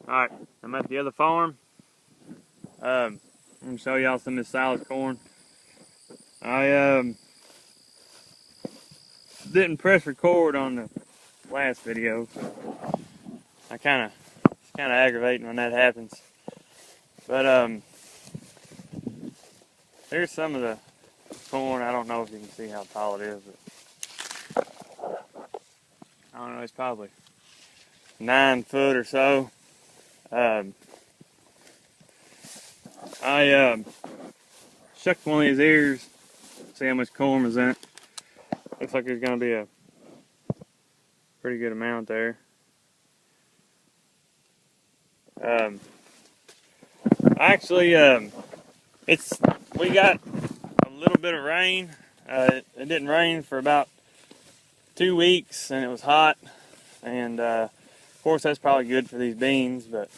Alright, I'm at the other farm. I'm going to show y'all some of this silage corn. I didn't press record on the last video, so it's kind of aggravating when that happens. But here's some of the corn. I don't know if you can see how tall it is, but I don't know, it's probably 9 foot or so. I shucked one of these ears, see how much corn was in it. Looks like there's going to be a pretty good amount there. Actually, we got a little bit of rain. It didn't rain for about 2 weeks, and it was hot. And of course, that's probably good for these beans. But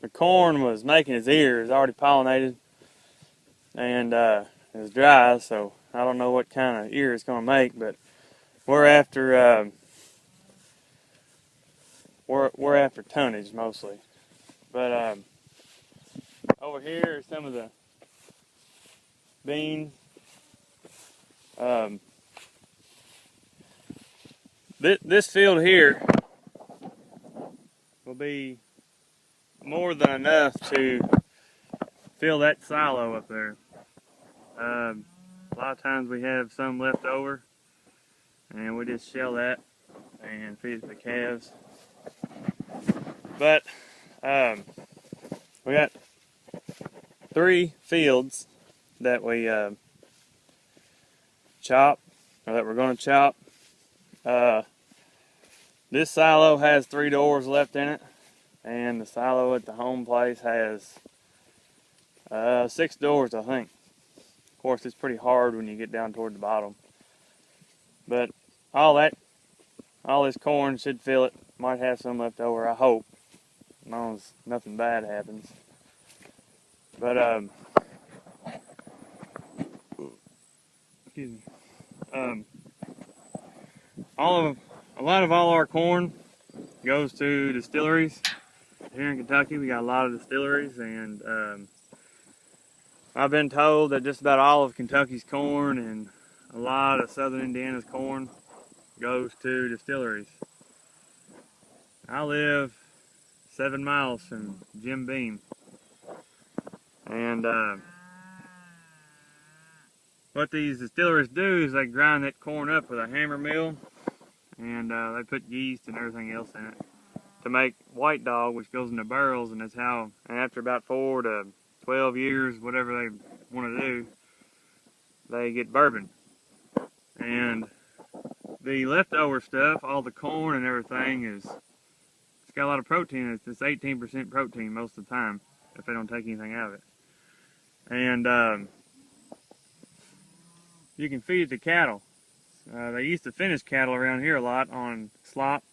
the corn was making its ears, already pollinated, and it was dry. So I don't know what kind of ear it's going to make, but we're after we're after tonnage mostly. But over here are some of the beans. This field here will be more than enough to fill that silo up there. A lot of times we have some left over, and we just shell that and feed it to the calves. But we got 3 fields that we chop, or that we're going to chop. This silo has 3 doors left in it, and the silo at the home place has 6 doors, I think. Of course, it's pretty hard when you get down toward the bottom. But all this corn should fill it. Might have some left over, I hope, as long as nothing bad happens. But excuse me. A lot of all our corn goes to distilleries. Here in Kentucky, we got a lot of distilleries, and I've been told that just about all of Kentucky's corn and a lot of southern Indiana's corn goes to distilleries. I live 7 miles from Jim Beam, and what these distilleries do is they grind that corn up with a hammer mill, and they put yeast and everything else in it to make white dog, which goes into barrels, and that's how, and after about 4 to 12 years, whatever they want to do, they get bourbon. And the leftover stuff, all the corn and everything, it's got a lot of protein. It's 18% protein most of the time, if they don't take anything out of it. And you can feed it to cattle. They used to finish cattle around here a lot on slop.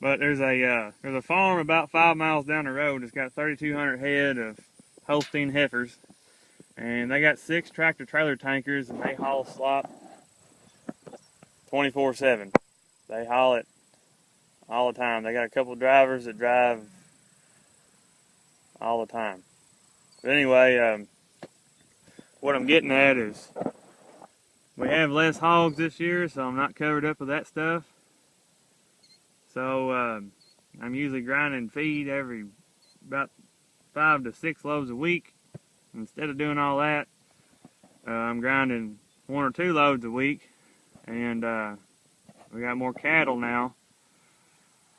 But there's a farm about 5 miles down the road that's got 3,200 head of Holstein heifers, and they got 6 tractor trailer tankers, and they haul slop 24/7. They haul it all the time. They got a couple of drivers that drive all the time. But anyway, what I'm getting at is we have less hogs this year, so I'm not covered up with that stuff. So I'm usually grinding feed every about 5 to 6 loads a week. Instead of doing all that, I'm grinding 1 or 2 loads a week, and we got more cattle now,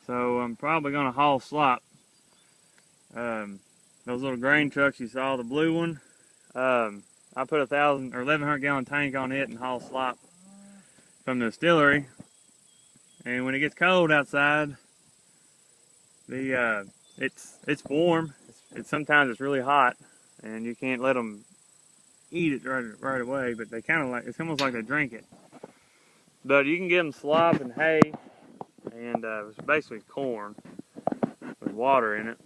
so I'm probably going to haul slop. Those little grain trucks you saw, the blue one, I put 1,000 or 1,100 gallon tank on it and haul slop from the distillery. And when it gets cold outside, it's warm. Sometimes it's really hot, and you can't let them eat it right away. But they kind of it's almost like they drink it. But you can give them slop and hay, and it's basically corn with water in it,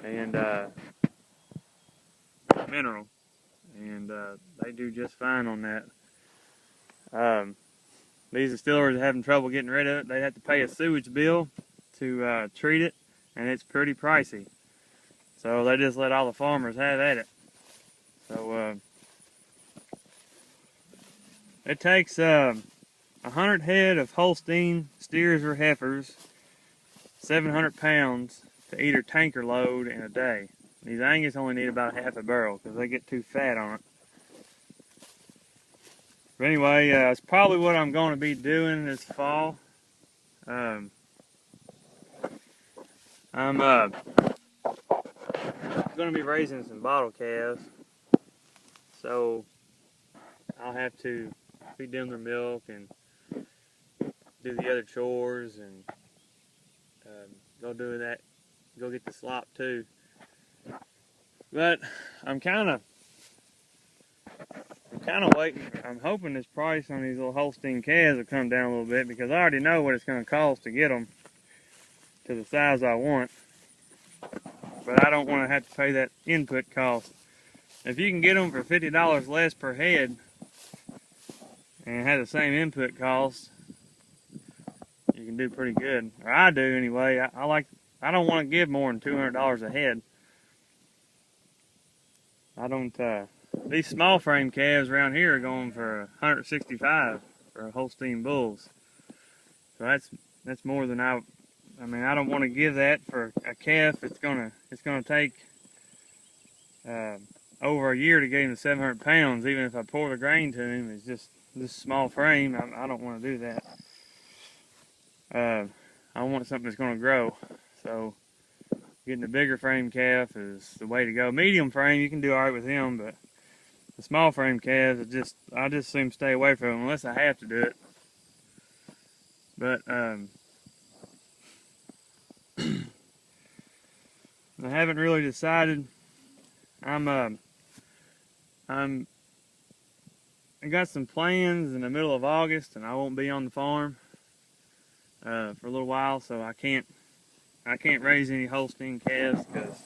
and mineral, and they do just fine on that. these distilleries are having trouble getting rid of it. They have to pay a sewage bill to treat it, and it's pretty pricey. So they just let all the farmers have at it. So it takes 100 head of Holstein steers or heifers, 700 pounds to eat a tanker load in a day. These Angus only need about half a barrel because they get too fat on it. But anyway, it's probably what I'm going to be doing this fall. I'm going to be raising some bottle calves, so I'll have to feed them their milk and do the other chores and go do that, go get the slop too. But I'm kind of waiting. I'm hoping this price on these little Holstein calves will come down a little bit because I already know what it's going to cost to get them to the size I want. But I don't want to have to pay that input cost. If you can get them for $50 less per head and have the same input cost, you can do pretty good. Or I do anyway. I don't want to give more than $200 a head. I don't. These small frame calves around here are going for $165 for Holstein bulls. So that's more than I mean, I don't want to give that for a calf. It's gonna take over a year to get him to 700 pounds. Even if I pour the grain to him, it's just this small frame. I don't want to do that. I want something that's going to grow. So getting a bigger frame calf is the way to go. Medium frame, you can do all right with him, but the small frame calves, I just assume stay away from them unless I have to do it. But I haven't really decided. I got some plans in the middle of August, and I won't be on the farm for a little while, so I can't raise any Holstein calves because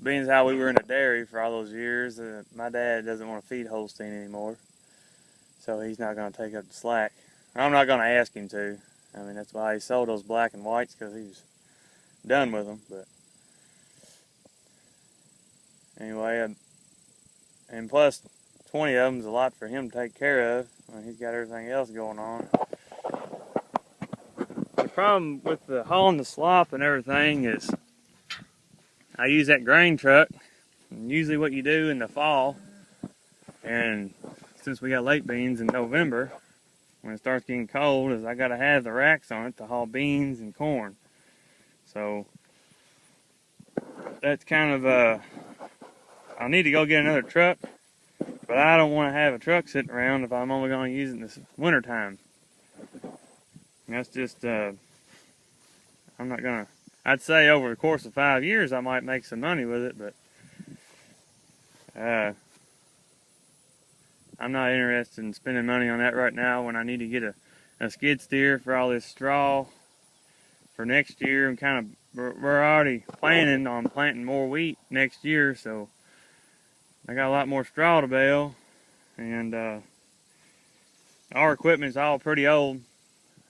being as how we were in a dairy for all those years, my dad doesn't want to feed Holstein anymore, so he's not going to take up the slack. I'm not going to ask him to. I mean, that's why he sold those black and whites, because he was done with them. But anyway, and plus 20 of them is a lot for him to take care of when he's got everything else going on. The problem with the hauling the slop and everything is I use that grain truck, and usually what you do in the fall, and since we got late beans in November, when it starts getting cold, is I got to have the racks on it to haul beans and corn. So that's kind of I need to go get another truck, but I don't want to have a truck sitting around if I'm only going to use it in the winter time. And that's just I'm not gonna. I'd say over the course of 5 years I might make some money with it, but I'm not interested in spending money on that right now when I need to get a skid steer for all this straw for next year. We're already planning on planting more wheat next year, so I got a lot more straw to bale, and our equipment's all pretty old.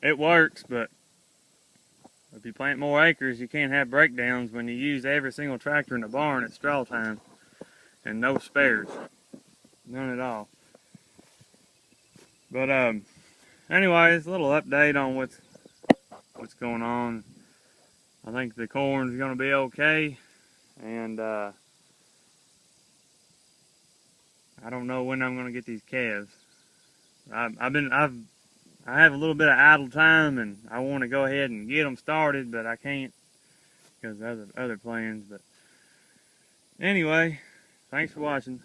It works, but if you plant more acres, you can't have breakdowns when you use every single tractor in the barn at straw time and no spares, none at all. But anyways, a little update on what's going on. I think the corn's going to be okay, and I don't know when I'm going to get these calves. I have a little bit of idle time, and I want to go ahead and get them started, but I can't because of other plans. But anyway, thanks for watching.